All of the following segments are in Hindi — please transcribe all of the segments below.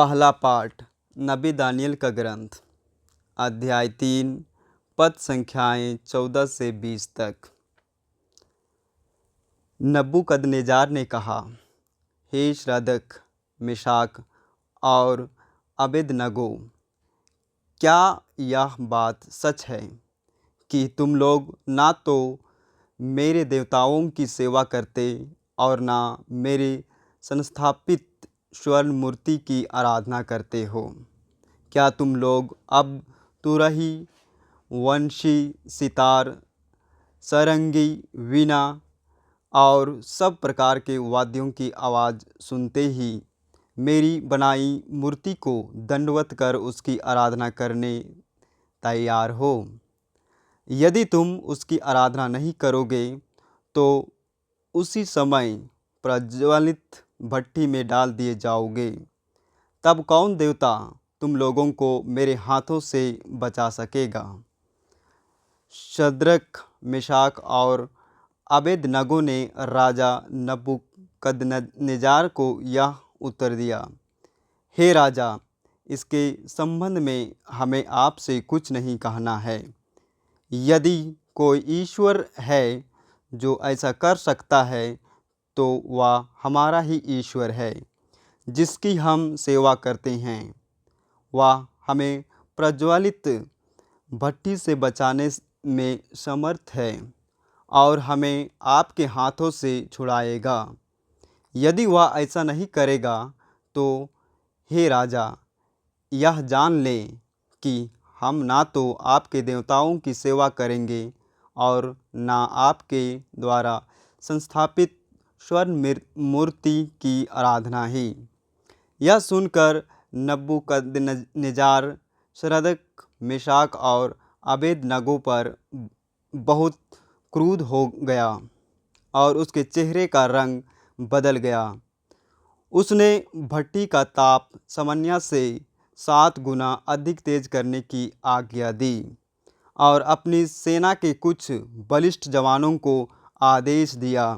पहला पाठ नबी दानियल का ग्रंथ, अध्याय 3, पद संख्याएँ 14 से 20 तक। नबूकदनेजार ने कहा, हे शद्रक, मेशक और अबेदनगो, क्या यह बात सच है कि तुम लोग ना तो मेरे देवताओं की सेवा करते और ना मेरे संस्थापित स्वर्ण मूर्ति की आराधना करते हो? क्या तुम लोग अब तुरही, वंशी, सितार, सारंगी, वीणा और सब प्रकार के वाद्यों की आवाज़ सुनते ही मेरी बनाई मूर्ति को दंडवत कर उसकी आराधना करने तैयार हो? यदि तुम उसकी आराधना नहीं करोगे तो उसी समय प्रज्वलित भट्ठी में डाल दिए जाओगे। तब कौन देवता तुम लोगों को मेरे हाथों से बचा सकेगा? शद्रक, मेशक और अबेदनगो ने राजा नबूकदनेजार को यह उत्तर दिया, हे राजा, इसके संबंध में हमें आपसे कुछ नहीं कहना है। यदि कोई ईश्वर है जो ऐसा कर सकता है तो वह हमारा ही ईश्वर है जिसकी हम सेवा करते हैं। वह हमें प्रज्वलित भट्ठी से बचाने में समर्थ है और हमें आपके हाथों से छुड़ाएगा। यदि वह ऐसा नहीं करेगा तो हे राजा, यह जान ले कि हम ना तो आपके देवताओं की सेवा करेंगे और ना आपके द्वारा संस्थापित स्वर्ण मूर्ति की आराधना ही। यह सुनकर नबूकदनेजार शद्रक, मेशक और अबेदनगो पर बहुत क्रुद्ध हो गया और उसके चेहरे का रंग बदल गया। उसने भट्ठी का ताप सामान्य से 7 गुना अधिक तेज करने की आज्ञा दी और अपनी सेना के कुछ बलिष्ठ जवानों को आदेश दिया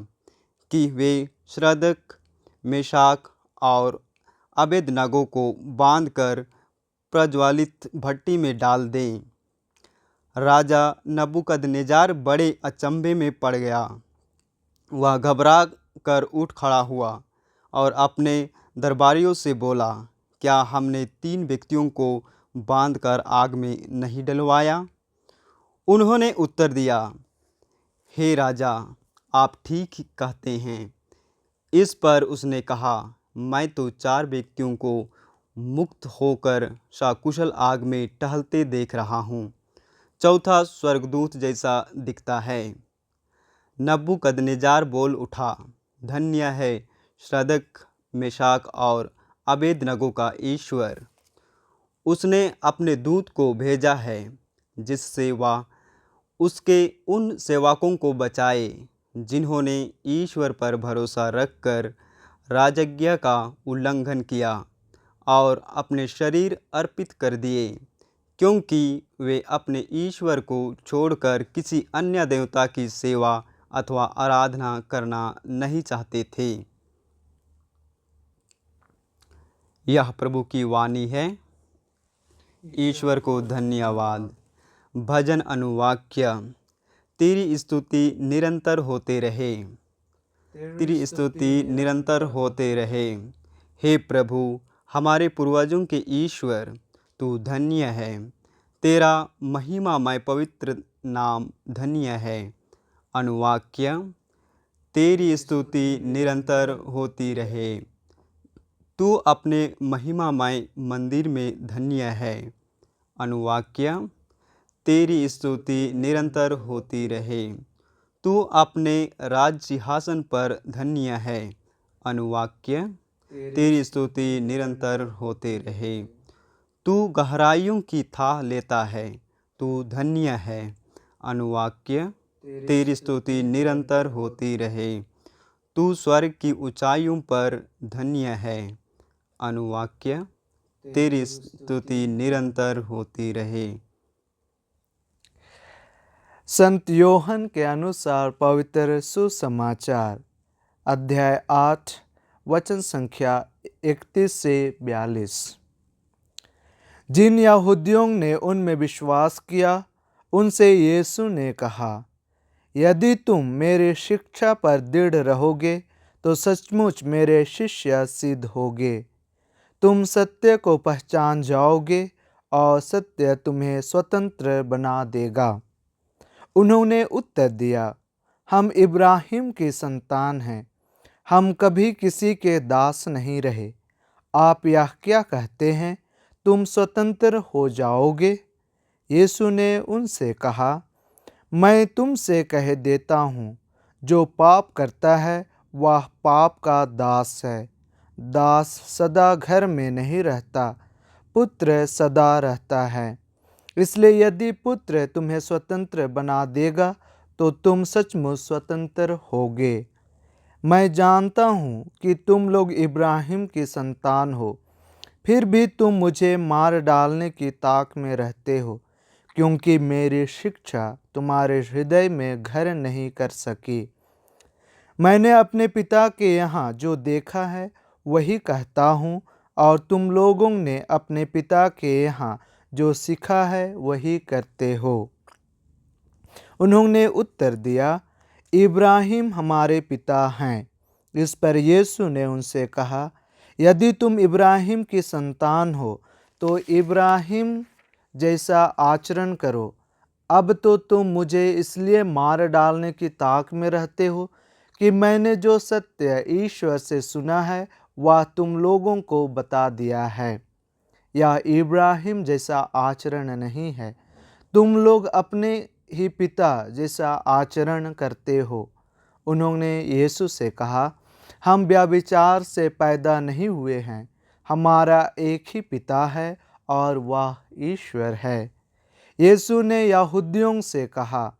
कि वे शद्रक, मेशक और अबेदनगो को बांधकर प्रज्वलित भट्ठी में डाल दें। राजा नबूकदनेजार बड़े अचंभे में पड़ गया। वह घबरा कर उठ खड़ा हुआ और अपने दरबारियों से बोला, क्या हमने 3 व्यक्तियों को बांधकर आग में नहीं डलवाया? उन्होंने उत्तर दिया, हे राजा, आप ठीक ही कहते हैं। इस पर उसने कहा, मैं तो 4 व्यक्तियों को मुक्त होकर सकुशल आग में टहलते देख रहा हूँ। चौथा स्वर्गदूत जैसा दिखता है। नबूकदनेजार बोल उठा, धन्य है शद्रक, मेशक और अबेदनगो का ईश्वर। उसने अपने दूत को भेजा है जिससे वह उसके उन सेवकों को बचाए जिन्होंने ईश्वर पर भरोसा रखकर राजज्ञा का उल्लंघन किया और अपने शरीर अर्पित कर दिए, क्योंकि वे अपने ईश्वर को छोड़कर किसी अन्य देवता की सेवा अथवा आराधना करना नहीं चाहते थे। यह प्रभु की वाणी है। ईश्वर को धन्यवाद। भजन अनुवाक्य। तेरी स्तुति निरंतर होते रहे, तेरी स्तुति निरंतर होते रहे। हे प्रभु, हमारे पूर्वजों के ईश्वर, तू धन्य है। तेरा महिमामय पवित्र नाम धन्य है। अनुवाक्य। तेरी स्तुति निरंतर होती रहे। तू अपने महिमामय मंदिर में धन्य है। अनुवाक्य। तेरी स्तुति निरंतर होती रहे। तू अपने राज सिंहासन पर धन्य है। अनुवाक्य। तेरी स्तुति निरंतर होते रहे। तू गहराइयों की थाह लेता है, तू धन्य है। अनुवाक्य। तेरी स्तुति निरंतर होती रहे। तू स्वर्ग की ऊंचाइयों पर धन्य है। अनुवाक्य। तेरी स्तुति निरंतर होती रहे। संत योहन के अनुसार पवित्र सुसमाचार, अध्याय 8, वचन संख्या 31 से 42। जिन यहूदियों ने उनमें विश्वास किया उनसे यीशु ने कहा, यदि तुम मेरे शिक्षा पर दृढ़ रहोगे तो सचमुच मेरे शिष्य सिद्ध होगे। तुम सत्य को पहचान जाओगे और सत्य तुम्हें स्वतंत्र बना देगा। उन्होंने उत्तर दिया, हम इब्राहिम की संतान हैं, हम कभी किसी के दास नहीं रहे। आप यह क्या कहते हैं, तुम स्वतंत्र हो जाओगे? यीशु ने उनसे कहा, मैं तुमसे कह देता हूँ, जो पाप करता है वह पाप का दास है। दास सदा घर में नहीं रहता, पुत्र सदा रहता है। इसलिए यदि पुत्र तुम्हें स्वतंत्र बना देगा तो तुम सचमुच स्वतंत्र होगे। मैं जानता हूँ कि तुम लोग इब्राहिम की संतान हो, फिर भी तुम मुझे मार डालने की ताक में रहते हो, क्योंकि मेरी शिक्षा तुम्हारे हृदय में घर नहीं कर सकी। मैंने अपने पिता के यहाँ जो देखा है वही कहता हूँ, और तुम लोगों ने अपने पिता के यहाँ जो सीखा है वही करते हो। उन्होंने उत्तर दिया, इब्राहिम हमारे पिता हैं। इस पर यीशु ने उनसे कहा, यदि तुम इब्राहिम की संतान हो तो इब्राहिम जैसा आचरण करो। अब तो तुम मुझे इसलिए मार डालने की ताक में रहते हो कि मैंने जो सत्य ईश्वर से सुना है वह तुम लोगों को बता दिया है। यह इब्राहिम जैसा आचरण नहीं है, तुम लोग अपने ही पिता जैसा आचरण करते हो। उन्होंने यीशु से कहा, हम व्यभिचार से पैदा नहीं हुए हैं, हमारा एक ही पिता है और वह ईश्वर है। यीशु ने यहूदियों से कहा,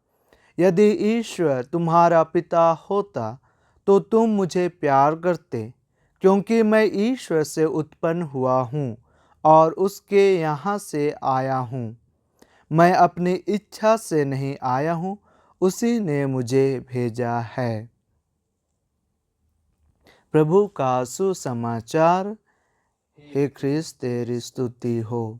यदि ईश्वर तुम्हारा पिता होता तो तुम मुझे प्यार करते, क्योंकि मैं ईश्वर से उत्पन्न हुआ हूँ और उसके यहाँ से आया हूँ। मैं अपनी इच्छा से नहीं आया हूँ, उसी ने मुझे भेजा है। प्रभु का सुसमाचार। हे ख्रिस्त तेरी स्तुति हो।